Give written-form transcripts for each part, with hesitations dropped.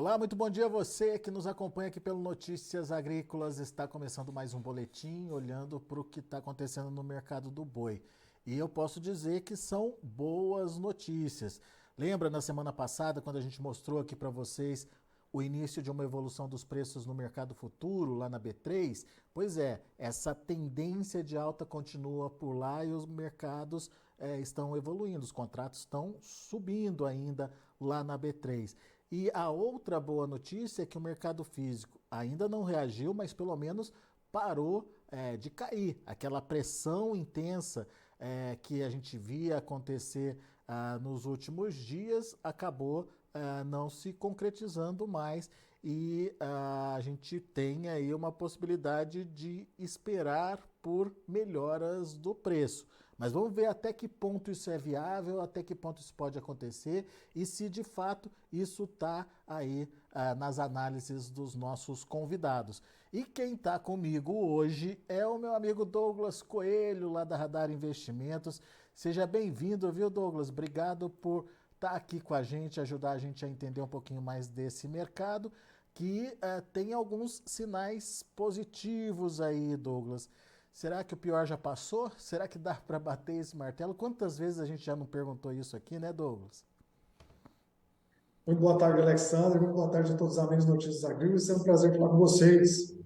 Olá, muito bom dia a você que nos acompanha aqui pelo Notícias Agrícolas. Está começando mais um boletim olhando para o que está acontecendo no mercado do boi. E eu posso dizer que são boas notícias. Lembra na semana passada, quando a gente mostrou aqui para vocês o início de uma evolução dos preços no mercado futuro, lá na B3? Pois é, essa tendência de alta continua por lá e os mercados estão evoluindo, os contratos estão subindo ainda lá na B3. E a outra boa notícia é que o mercado físico ainda não reagiu, mas pelo menos parou de cair. Aquela pressão intensa que a gente via acontecer nos últimos dias acabou não se concretizando mais e a gente tem aí uma possibilidade de esperar por melhoras do preço. Mas vamos ver até que ponto isso é viável, até que ponto isso pode acontecer e se de fato isso está aí nas análises dos nossos convidados. E quem está comigo hoje é o meu amigo Douglas Coelho, lá da Radar Investimentos. Seja bem-vindo, viu, Douglas? Obrigado por estar aqui com a gente, ajudar a gente a entender um pouquinho mais desse mercado, que tem alguns sinais positivos aí, Douglas. Será que o pior já passou? Será que dá para bater esse martelo? Quantas vezes a gente já não perguntou isso aqui, né, Douglas? Muito boa tarde, Alexandre. Muito boa tarde a todos os amigos de Notícias Agrícolas. É um prazer falar com vocês.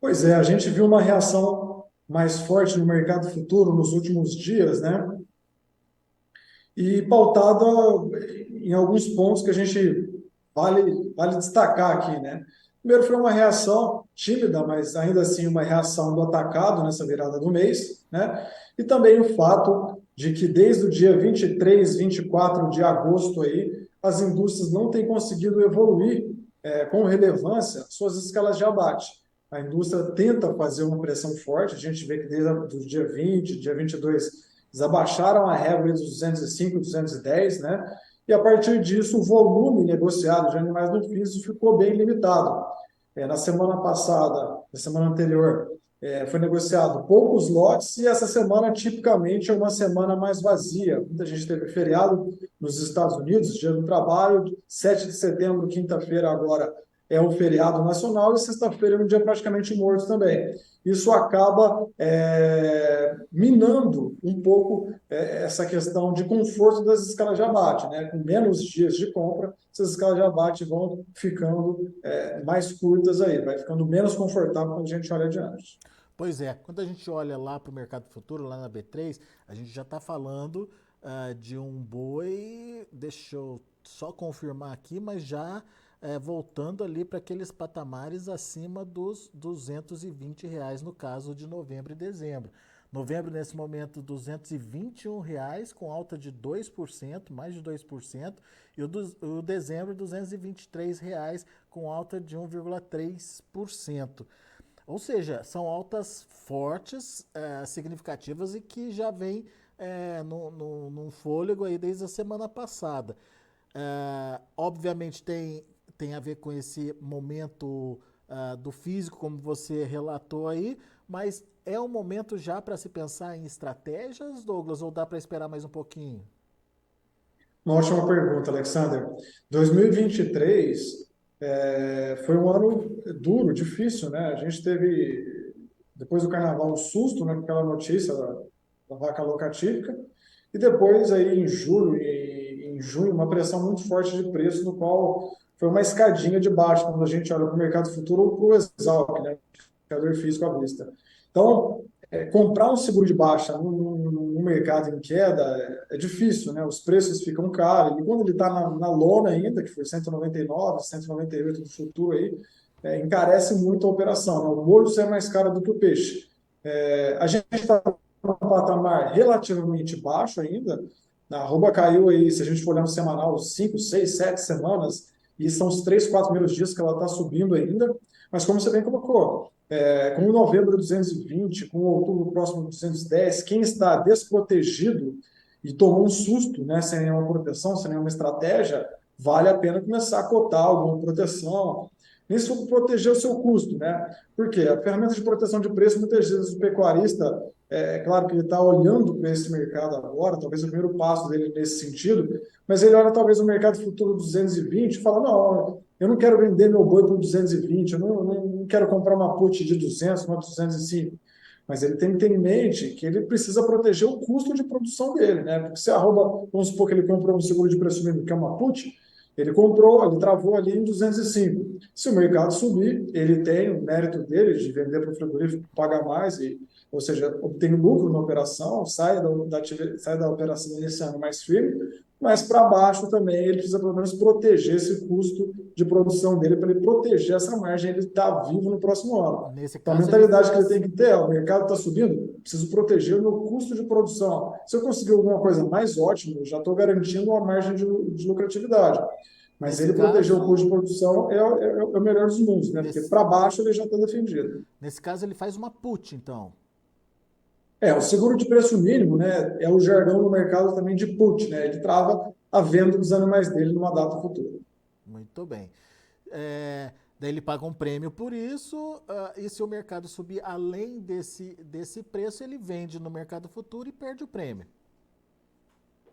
Pois é, a gente viu uma reação mais forte no mercado futuro nos últimos dias, né? E pautada em alguns pontos que a gente vale destacar aqui, né? Primeiro foi uma reação tímida, mas ainda assim uma reação do atacado nessa virada do mês, né? E também o fato de que desde o dia 23, 24 de agosto aí, as indústrias não têm conseguido evoluir com relevância suas escalas de abate. A indústria tenta fazer uma pressão forte, a gente vê que desde o dia 20, dia 22, eles abaixaram a régua dos 205, 210, né? E a partir disso, o volume negociado de animais no físico ficou bem limitado. Na semana passada, na semana anterior, foi negociado poucos lotes e essa semana, tipicamente, é uma semana mais vazia. Muita gente teve feriado nos Estados Unidos, Dia do Trabalho, 7 de setembro, quinta-feira, agora é um feriado nacional e sexta-feira é um dia praticamente morto também. Isso acaba minando um pouco essa questão de conforto das escalas de abate, né? Com menos dias de compra, essas escalas de abate vão ficando mais curtas aí, vai ficando menos confortável quando a gente olha adiante. Pois é, quando a gente olha lá para o mercado futuro, lá na B3, a gente já está falando de um boi, deixa eu só confirmar aqui, mas já voltando ali para aqueles patamares acima dos R$ 220 no caso de novembro e dezembro. Novembro, nesse momento, R$ 221, com alta de 2%, mais de 2%, e o dezembro, R$ 223, com alta de 1,3%. Ou seja, são altas fortes, significativas e que já vem num fôlego aí desde a semana passada. Obviamente tem a ver com esse momento do físico, como você relatou aí, mas é um momento já para se pensar em estratégias, Douglas, ou dá para esperar mais um pouquinho? Uma ótima pergunta, Alexander. 2023 foi um ano duro, difícil, né? A gente teve, depois do Carnaval, um susto, né, com aquela notícia da vaca louca típica, e depois, aí, em julho e em junho, uma pressão muito forte de preço, no qual foi uma escadinha de baixo, quando a gente olha para o mercado futuro ou para o Exalc, né? Indicador físico à vista. Então, comprar um seguro de baixa no mercado em queda é difícil, né? Os preços ficam caros. E quando ele está na lona ainda, que foi 199, 198 do futuro aí, encarece muito a operação, né? O molho sai mais caro do que o peixe. A gente está num patamar relativamente baixo ainda. A arroba caiu aí, se a gente for olhar no semanal, 5, 6, 7 semanas, e são os 3, 4 primeiros dias que ela está subindo ainda. Mas como você bem colocou, com novembro 220, com outubro próximo 210, quem está desprotegido e tomou um susto, né, sem nenhuma proteção, sem nenhuma estratégia, vale a pena começar a cotar alguma proteção. Isso proteger o seu custo, né? Porque a ferramenta de proteção de preço, muitas vezes o pecuarista É claro que ele está olhando para esse mercado agora, talvez o primeiro passo dele nesse sentido, mas ele olha talvez o mercado futuro 220 e fala, não, eu não quero vender meu boi por 220, eu não quero comprar uma put de 200, uma 205. Mas ele tem que ter em mente que ele precisa proteger o custo de produção dele, né? Porque se arroba, vamos supor que ele comprou um seguro de preço mínimo, que é uma put, ele comprou, ele travou ali em 205. Se o mercado subir, ele tem o mérito dele de vender para o frigorífico, pagar mais, ou seja, obtém lucro na operação, sai da operação iniciando mais firme, mas para baixo também ele precisa pelo menos proteger esse custo de produção dele, para ele proteger essa margem, ele estar vivo no próximo ano. Nesse Então, a caso, ele mentalidade que ele faz. tem que ter é: o mercado está subindo, preciso proteger o meu custo de produção. Se eu conseguir alguma coisa mais ótima, eu já estou garantindo uma margem de lucratividade. Mas Nesse ele proteger o custo caso, de produção é o melhor dos mundos, né? Porque nesse, para baixo ele já está defendido. nesse caso, ele faz uma put, então. O seguro de preço mínimo, né, é o jargão no mercado também de put, né? Ele trava a venda dos animais dele numa data futura. Muito bem. Daí ele paga um prêmio por isso, e se o mercado subir além desse preço, ele vende no mercado futuro e perde o prêmio.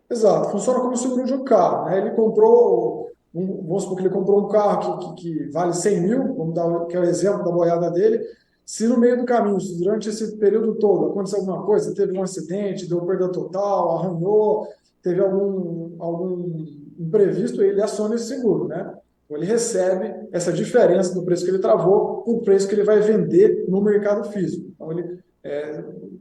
Exato, funciona como seguro de um carro, né? Ele comprou, vamos supor que ele comprou um carro que vale 100 mil, vamos dar, que é o exemplo da boiada dele. Se no meio do caminho, se durante esse período todo, aconteceu alguma coisa, teve um acidente, deu perda total, arranhou, teve algum imprevisto, ele aciona esse seguro, né? Então, ele recebe essa diferença do preço que ele travou para o preço que ele vai vender no mercado físico. Então,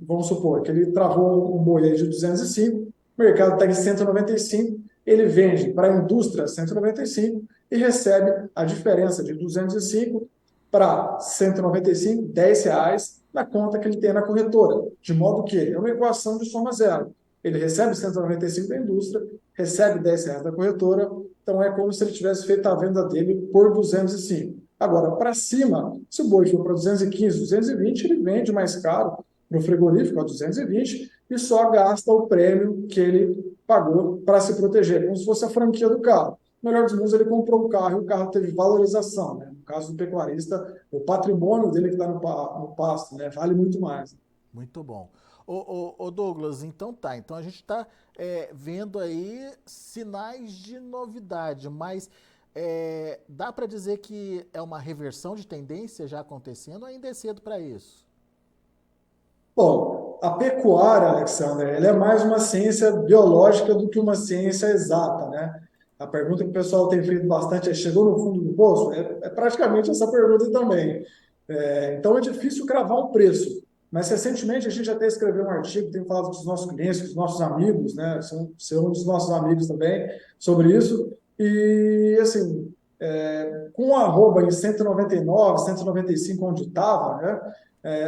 vamos supor que ele travou um boi aí de 205, o mercado está em 195, ele vende para a indústria 195 e recebe a diferença de 205 para 195, R$ 10 na conta que ele tem na corretora. De modo que é uma equação de soma zero. Ele recebe 195 da indústria, recebe R$ 10 da corretora, então é como se ele tivesse feito a venda dele por 205. Agora, para cima, se o boi for para 215, 220, ele vende mais caro no frigorífico a 220 e só gasta o prêmio que ele pagou para se proteger, como se fosse a franquia do carro. No melhor dos mundos, ele comprou um carro e o carro teve valorização, né? No caso do pecuarista, o patrimônio dele que está no pasto, né, vale muito mais. Muito bom. Ô Douglas, então tá. Então a gente está vendo aí sinais de novidade, mas dá para dizer que é uma reversão de tendência já acontecendo ou ainda é cedo para isso? Bom, a pecuária, Alexander, ela é mais uma ciência biológica do que uma ciência exata, né? A pergunta que o pessoal tem feito bastante é: chegou no fundo do poço? É praticamente essa pergunta também. Então é difícil cravar um preço. Mas recentemente a gente até escreveu um artigo, tem falado com os nossos clientes, com os nossos amigos, né? São um dos nossos amigos também, sobre isso. E assim, com o arroba em 199, 195 onde estava, né?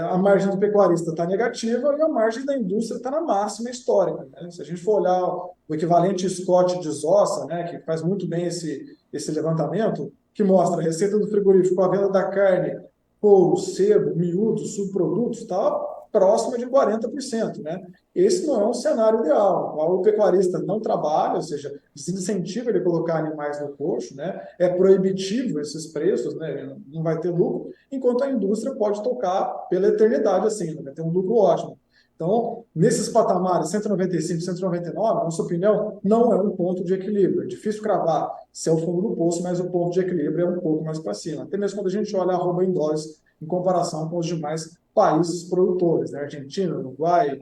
A margem do pecuarista está negativa e a margem da indústria está na máxima histórica, né? Se a gente for olhar o equivalente Scott de Zossa, né, que faz muito bem esse levantamento, que mostra a receita do frigorífico, a venda da carne, couro, sebo, miúdos, subprodutos, está próxima de 40%, né? Esse não é um cenário ideal. O pecuarista não trabalha, ou seja, desincentiva ele colocar animais no coxo, né? É proibitivo esses preços, né? Não vai ter lucro, enquanto a indústria pode tocar pela eternidade assim, né? Vai ter um lucro ótimo. Então, nesses patamares, 195, 199, na sua opinião, não é um ponto de equilíbrio. É difícil cravar se é o fundo do poço, mas o ponto de equilíbrio é um pouco mais para cima. Até mesmo quando a gente olha a arroba em dólares em comparação com os demais países produtores, né? Argentina, Uruguai,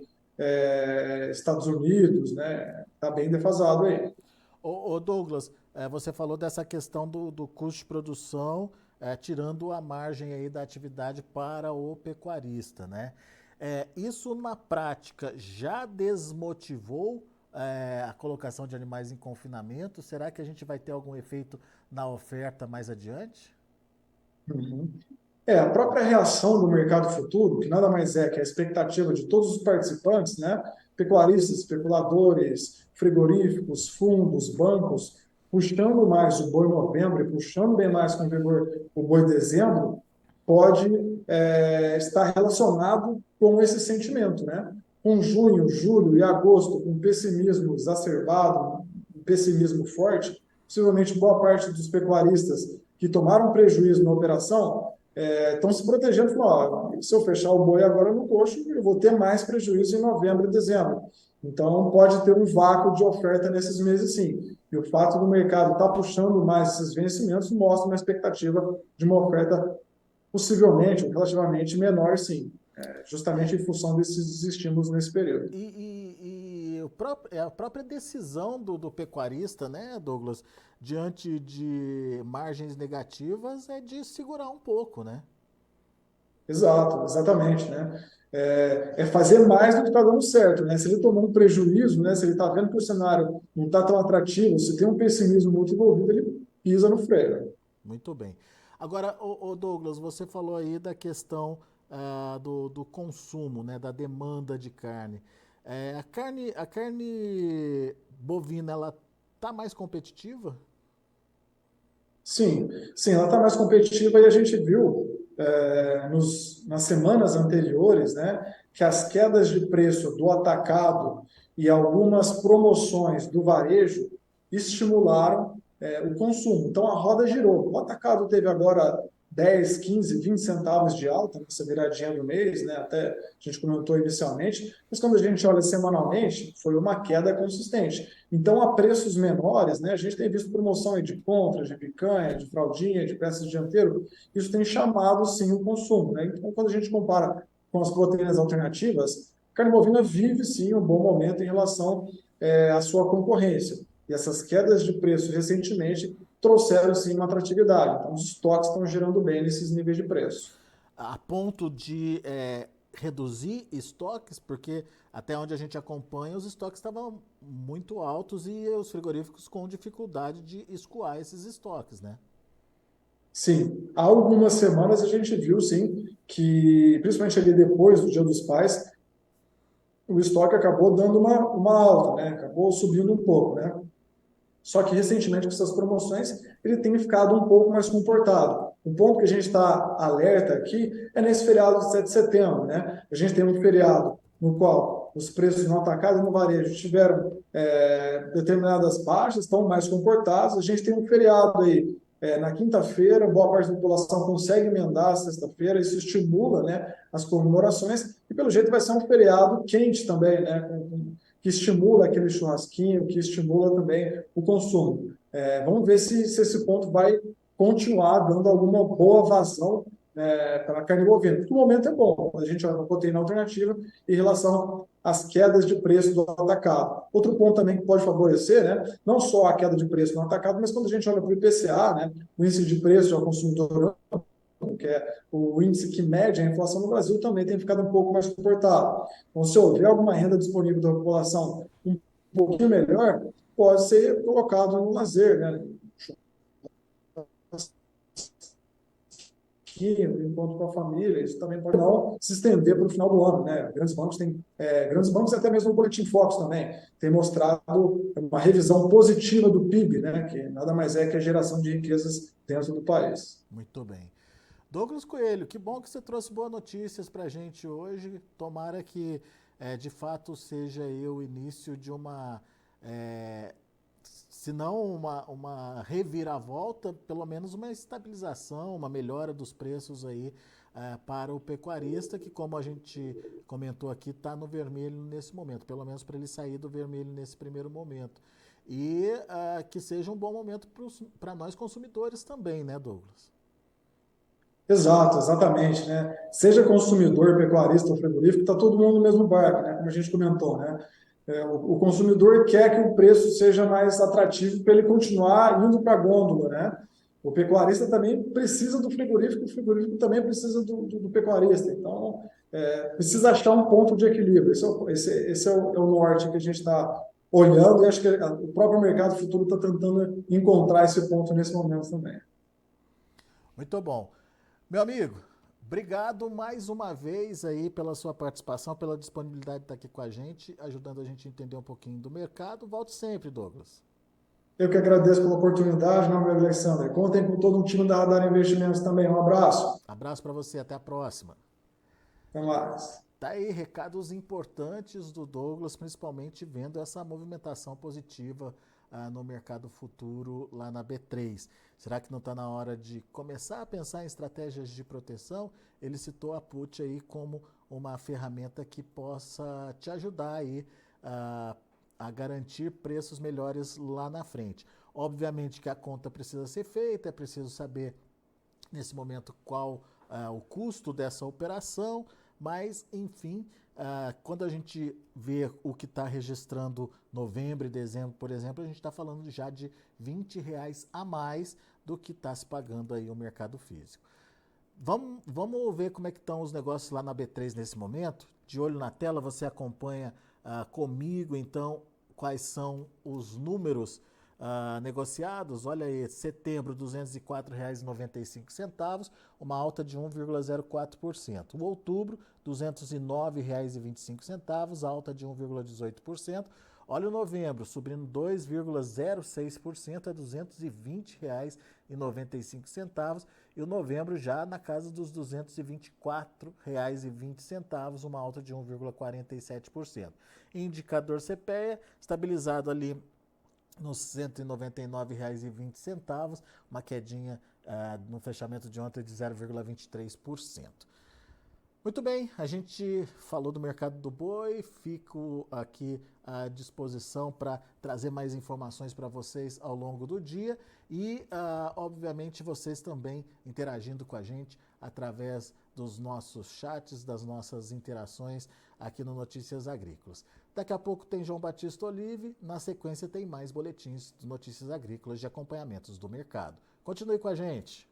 Estados Unidos, né? Está bem defasado aí. Ô Douglas, você falou dessa questão do custo de produção, tirando a margem aí da atividade para o pecuarista, né? Isso na prática já desmotivou a colocação de animais em confinamento? Será que a gente vai ter algum efeito na oferta mais adiante? Uhum. A própria reação do mercado futuro, que nada mais é que a expectativa de todos os participantes, né? Pecuaristas, especuladores, frigoríficos, fundos, bancos, puxando mais o boi novembro e puxando bem mais com vigor o boi dezembro, pode estar relacionado com esse sentimento, né? Com junho, julho e agosto, com pessimismo exacerbado, um pessimismo forte, possivelmente boa parte dos pecuaristas que tomaram prejuízo na operação estão se protegendo, falando, ó, se eu fechar o boi agora no coxo, eu vou ter mais prejuízo em novembro e dezembro. Então, pode ter um vácuo de oferta nesses meses, sim. E o fato do mercado estar puxando mais esses vencimentos mostra uma expectativa de uma oferta possivelmente, ou relativamente menor, sim, justamente É, em função desses estímulos nesse período. a própria decisão do pecuarista, né, Douglas, diante de margens negativas, é de segurar um pouco, né? Exato, exatamente, né? Fazer mais do que está dando certo, né? Se ele tomou um prejuízo, né? Se ele está vendo que o cenário não está tão atrativo, se tem um pessimismo muito envolvido, ele pisa no freio. Muito bem. Agora, Douglas, você falou aí da questão do consumo, né, da demanda de carne. A carne bovina, ela tá mais competitiva? Sim, sim, ela está mais competitiva e a gente viu nas semanas anteriores, né, que as quedas de preço do atacado e algumas promoções do varejo estimularam o consumo. Então a roda girou. O atacado teve agora 10, 15, 20 centavos de alta nessa viradinha do mês, né, até a gente comentou inicialmente, mas quando a gente olha semanalmente, foi uma queda consistente. Então, a preços menores, né, a gente tem visto promoção aí de contras, de picanha, de fraldinha, de peças de dianteiro, isso tem chamado, sim, o consumo. Né? Então, quando a gente compara com as proteínas alternativas, a carne bovina vive, sim, um bom momento em relação à sua concorrência. E essas quedas de preço recentemente trouxeram, sim, uma atratividade. Então, os estoques estão girando bem nesses níveis de preço. A ponto de reduzir estoques, porque até onde a gente acompanha, os estoques estavam muito altos e os frigoríficos com dificuldade de escoar esses estoques, né? Sim, há algumas semanas a gente viu, sim, que, principalmente ali depois do Dia dos Pais, o estoque acabou dando uma alta, né? Acabou subindo um pouco, né? Só que recentemente, com essas promoções, ele tem ficado um pouco mais comportado. Um ponto que a gente está alerta aqui é nesse feriado de 7 de setembro, né? A gente tem um feriado no qual os preços no atacado e no varejo tiveram determinadas baixas, estão mais comportados. A gente tem um feriado aí na quinta-feira, boa parte da população consegue emendar a sexta-feira, isso estimula, né, as comemorações, e pelo jeito vai ser um feriado quente também, né, que estimula aquele churrasquinho, que estimula também o consumo. Vamos ver se esse ponto vai continuar dando alguma boa vazão para a carne bovina. Porque o momento é bom, a gente olha para a proteína alternativa em relação às quedas de preço do atacado. Outro ponto também que pode favorecer, né, não só a queda de preço no atacado, mas quando a gente olha para o IPCA, né, o índice de preço ao consumidor, que é o índice que mede a inflação no Brasil, também tem ficado um pouco mais comportado. Então, se houver alguma renda disponível da população um pouquinho melhor, pode ser colocado no lazer, né? Encontro com a família, isso também pode não se estender para o final do ano, né? Grandes bancos e até mesmo o Boletim Focus também tem mostrado uma revisão positiva do PIB, né? Que nada mais é que a geração de riquezas dentro do país. Muito bem. Douglas Coelho, que bom que você trouxe boas notícias para a gente hoje. Tomara que de fato seja aí o início de uma, é, se não uma reviravolta, pelo menos uma estabilização, uma melhora dos preços aí para o pecuarista, que como a gente comentou aqui, está no vermelho nesse momento, pelo menos para ele sair do vermelho nesse primeiro momento. E que seja um bom momento para nós consumidores também, né, Douglas? Exato, exatamente, né? Seja consumidor, pecuarista ou frigorífico, está todo mundo no mesmo barco, né? Como a gente comentou, né? O consumidor quer que o preço seja mais atrativo para ele continuar indo para a gôndola, né? O pecuarista também precisa do frigorífico, o frigorífico também precisa do pecuarista. Então, precisa achar um ponto de equilíbrio. Esse é o norte que a gente está olhando e acho que o próprio mercado futuro está tentando encontrar esse ponto nesse momento também. Muito bom. Meu amigo, obrigado mais uma vez aí pela sua participação, pela disponibilidade de estar aqui com a gente, ajudando a gente a entender um pouquinho do mercado. Volte sempre, Douglas. Eu que agradeço pela oportunidade, meu amigo Alexander. Contem com todo o time da Radar Investimentos também. Um abraço. Abraço para você, até a próxima. Até mais. Tá aí recados importantes do Douglas, principalmente vendo essa movimentação positiva no mercado futuro lá na B3. Será que não está na hora de começar a pensar em estratégias de proteção? Ele citou a put aí como uma ferramenta que possa te ajudar aí a garantir preços melhores lá na frente. Obviamente que a conta precisa ser feita, é preciso saber nesse momento qual o custo dessa operação, mas enfim, quando a gente vê o que está registrando novembro e dezembro, por exemplo, a gente está falando já de R$ 20 a mais do que está se pagando aí o mercado físico. Vamos ver como é que estão os negócios lá na B3 nesse momento. De olho na tela, você acompanha comigo, então, quais são os números negociados. Olha aí, setembro, R$ 204,95, uma alta de 1,04%. O outubro, R$ 209,25, alta de 1,18%. Olha o novembro, subindo 2,06% a R$ 220,95. E o novembro já na casa dos R$ 224,20, uma alta de 1,47%. Indicador CPEA, estabilizado ali nos R$ 199,20, uma quedinha no fechamento de ontem de 0,23%. Muito bem, a gente falou do mercado do boi, fico aqui à disposição para trazer mais informações para vocês ao longo do dia e, obviamente, vocês também interagindo com a gente através dos nossos chats, das nossas interações aqui no Notícias Agrícolas. Daqui a pouco tem João Batista Olive, na sequência tem mais boletins de Notícias Agrícolas de acompanhamentos do mercado. Continue com a gente.